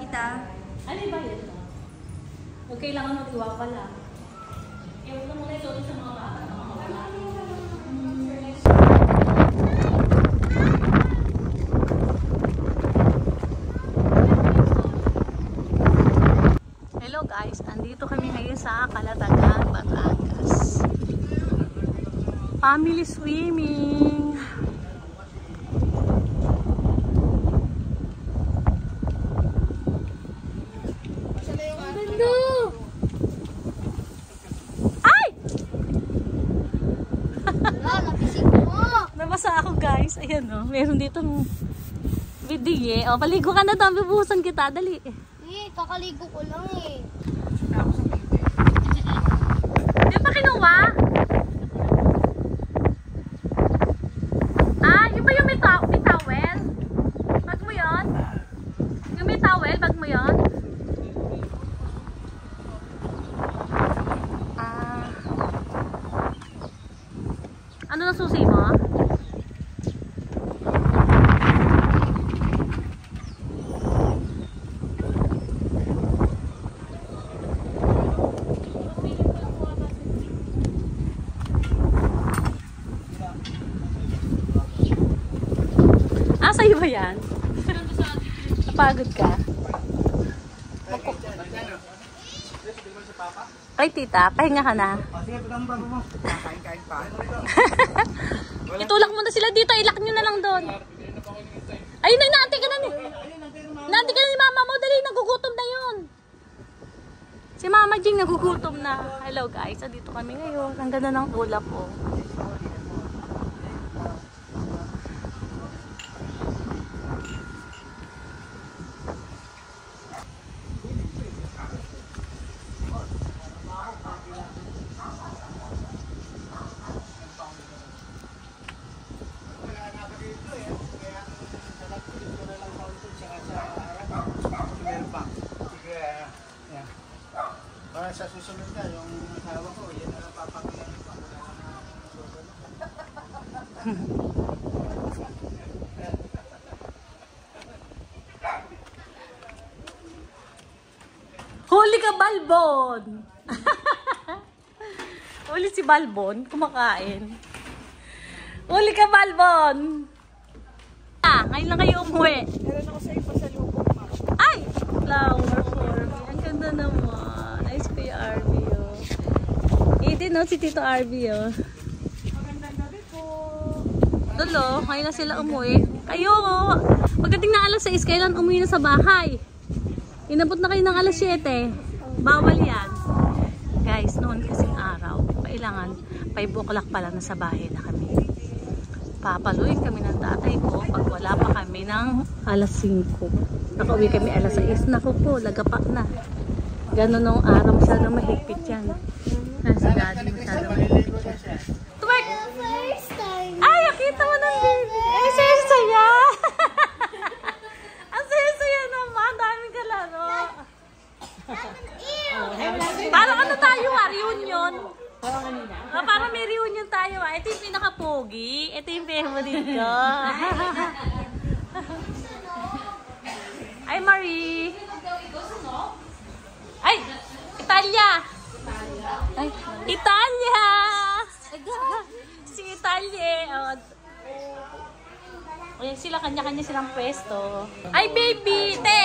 tita. Ano ba yun? Huwag kailangan mag-iwa pa lang. Iwan na muna ito sa mga bata na makawala. Hello guys, andito kami ngayon sa Calatagan, Batangas. Family swimming. Nabasa ako guys. Ayan o. Meron dito bidig eh. O, paligo ka na daw. Bibuhusan kita. Dali. Kakaligo ko lang eh. Di ba kinuha? Ah, yun ba yung may towel? Bag mo yun? Yung may towel, bag mo yun? Ah. Ano na susi mo? Sa'yo ba yan? Napagod ka? Ay tita, pahinga ka na. Itulak mo na sila dito, ilak nyo na lang doon. Ayun na, inaantay ka na ni. Inaantay ka na ni mama mo, dali, nagugutom na yun. Si Mama Jing nagugutom na. Hello guys, dito kami ngayon. Ang ganda ng ulap po. Para sa susunod na, yung asawa ko, yan na napapakilala ko. Huli ka, Balbon! Huli si Balbon, kumakain. Huli ka, Balbon! Ah, ngayon lang kayo umuwi. Meron ako sa iba sa lubong, ma. Ay! Flower for me. Ang ganda naman. Nice kay RV, oh. Ito, no? Si Tito RV, oh. Magandang gabi po. Lolo, ngayon na sila umuwi. Kayo, oh. Pagdating na alas 6, kailan umuwi na sa bahay? Inabot na kayo ng alas 7. Bawal yan. Guys, noon kasing araw, kailangan 5 o'clock pa lang nasa bahay na kami. Papaluin kami ng tatay ko pag wala pa kami ng alas 5. Nakauwi kami alas 6. Naku po, lagapak na. Ganon nung araw, masyadong mahigpit yan. Nasa daddy, masyadong mahigpit yan. Twerk! Ay, nakita mo ng baby. Ay, saya-saya. Ang saya-saya naman. Daming kalaro. Parang ano tayo reunion. Parang may reunion tayo Ito yung pinaka-pogi. Ito yung favorite ko. Ay, Marie. Ay, Italia. Ay, Italia. Si Italia. Ayan sila, kanya-kanya silang pwesto. Ay, baby. Te.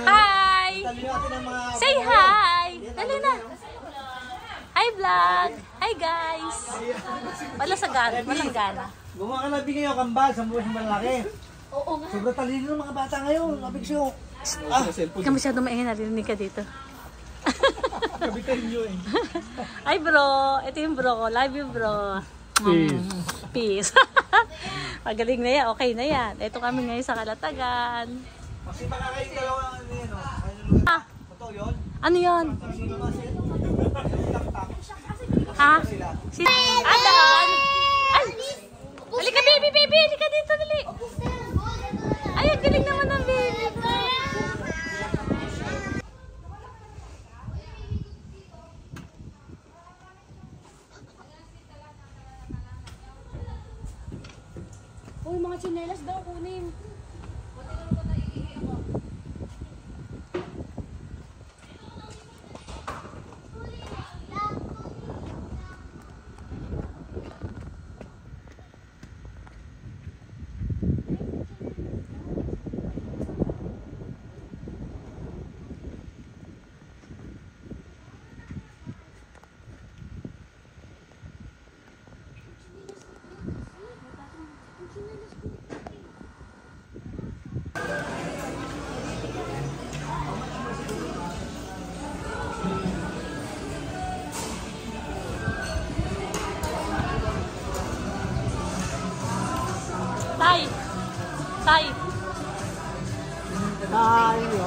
Hi. Say hi. Dali na. Hi, vlog. Hi, guys. Wala sa gana. Walang gana. Gumawa ka na bigay yung kambal sa buwas ng malaki. Oo nga. Sobrang talino ng mga bata ngayon. Nabig siyo. Hindi ka masyadong maingay, narinig ka dito. Kabitan nyo eh. Ay bro, ito yung bro ko. Love you bro. Peace. Magaling na yan, okay na yan. Ito kami ngayon sa Calatagan. Kasi baka kayong dalawa ano yun o. Ah, Totoo yun? ano yun? Sino ba siya? Ha? Si Adon! Ay! Halika baby, baby! Halika dito, dali! Ay, ang galing naman ng baby ko! Uy, mga tsinelas daw kunin. Tay! Tay! Tayo.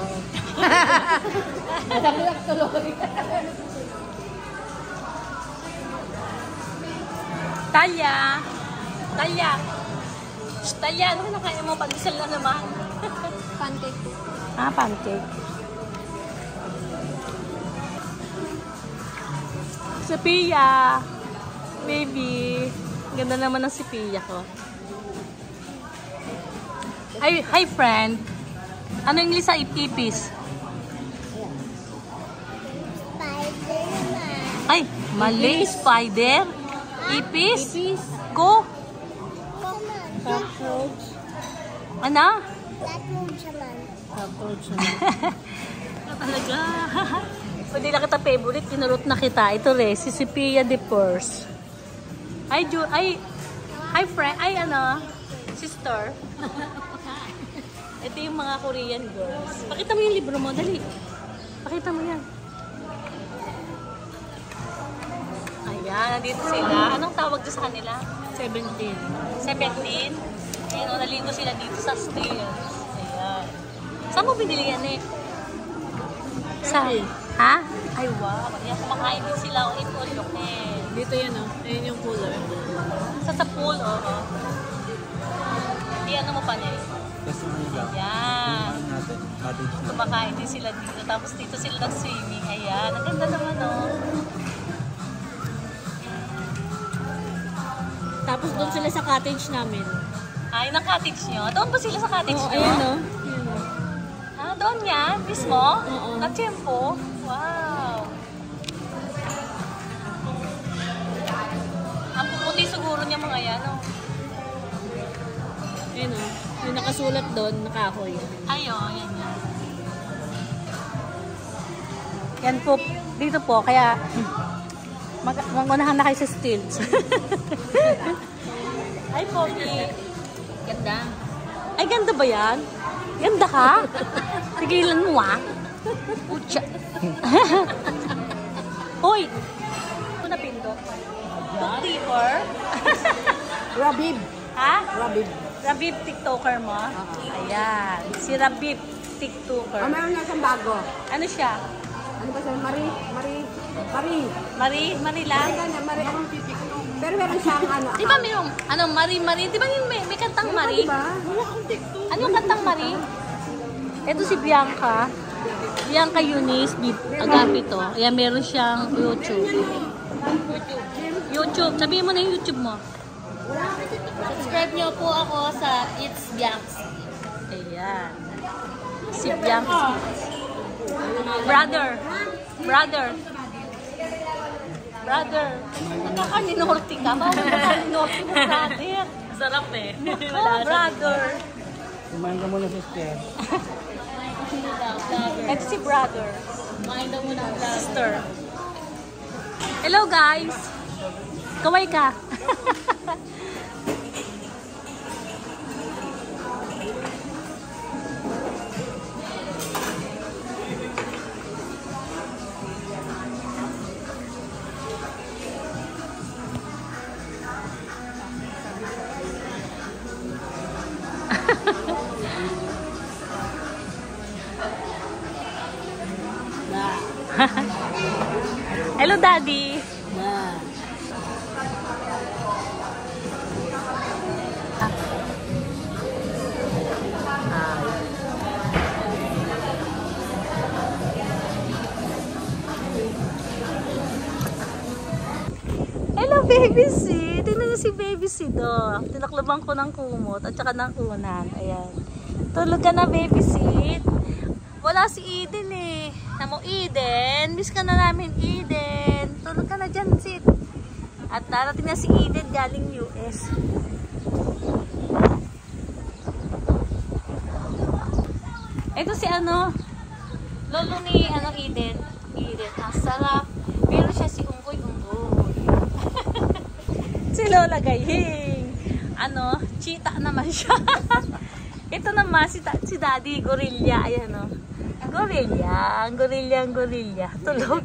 Nalaglag tuloy. Talya! Talya! Shh, Talya, ano kinakain mo? Pandesal na naman. Pancake. Ah, pancake. Sophia! Baby! Ganda naman ng Sophia ko. Hi friend! Ano yung English sa ipis? Spider-Man. Ay, mali. Spider? Ipis? Ko? Cockroach. Ano? Cockroach naman. Cockroach na. Talaga. Pwede na kita favorite. Kinurot na kita. Ito rin. Si Sophia de Purse. Hi, hi friend. Ay, ano? Sister. Ito yung mga Korean girls. Pakita mo yung libro mo. Dali. Pakita mo yan. Ayan. Nandito sila. Anong tawag dyan sa kanila? 17. 17. Ayan o, naligo sila dito sa stairs. Ayan. Saan mo binili yan eh? Sa? Ha? Ay, wow. Ayan, kumakain din sila o ito eh. Dito yan oh. Ayun yung cooler. Sa pool, oo. Ano mo pa niya? Kasi nila. Ayan. Natin. Cottage na. Kumakain din sila dito. Tapos dito sila nag-swimming. Ayan. Ang ganda naman o. Tapos doon sila sa cottage namin. Ay, ng cottage nyo? Doon ba sila sa cottage Oo, nyo? ayan oh. Ayan oh. Ah, doon yan? Mismo? Oo. Na-tempo? Wow. Ang puputi siguro niya mga yan, oh. Ayan oh. Yung nakasulat doon, nakahoy. Ay, oh, yan yan. Yan po, dito po, kaya magunahan na kayo sa stills. Ay, Pogi. Ganda. Ay, ganda ba yan? Ganda ka? Tigilan mo, ah. Pucha. Hoy! Ito na pindot. Bookkeeper. Rabib. Ha? Rabib. Rabib TikToker mo? Ayan. Si Rabib TikToker. Meron na isang bago. Ano siya? Ano ba siya? Marie. Mari lang? Marie. Pero meron siyang ano. Di ba mayroong, ano, Mari? Di ba yung may kantang Mari? Diba? Wala akong TikTok. Ano yung kantang Mari? Ito si Bianca. Bianca Eunice Agapito. Ayan, meron siyang YouTube. YouTube. Sabihin mo na yung YouTube mo. Subscribe niyo po ako sa It's Bianx. Ayan. Si Bianca. Brother. Nakaka-ninorty ka. Bawal nakaka-ninorty mo, brother. Sarap eh. Oh, brother. Kumain ka muna, sister. Ito si brother. Kumain daw muna ang Sister. Hello guys. Kaway ka. Hello, Daddy. Hello, Baby C. Tingnan niyo si Baby C do. Tinaklaban ko ng kumot at saka ng unan. Ayan. Tulog ka na, baby sit. Wala si Eden eh. Namo Eden, miss ka na namin Eden. Tulog ka na dyan, sit. At darating na si Eden galing US. Ito si lolo ni Eden. Eden, ang sarap. Pero siya si Unggoy. Si Lola Gayhing. Cheetah naman siya. Ito naman si Daddy Gorilla. Ayan Gorilla. Gorilla. Tulog.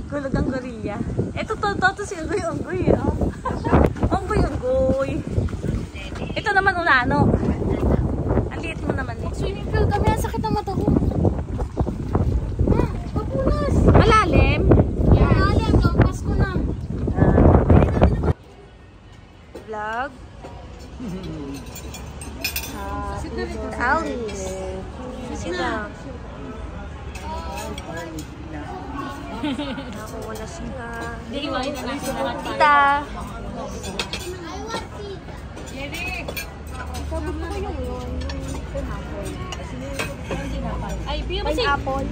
Gulog ang gorilla. Ito to si Unggoy. Unggoy. Ito naman Unano. Ang liit mo naman eh. Swimming pool kami. Ang sakit ng mata ko. Papunas. Malalim. Malalim. Lampas ko na. Vlog. Alice. Sila. Ako wala sila. Hindi, iwain na natin lahat. Tita. Ay, piyo kasi. Pineapple.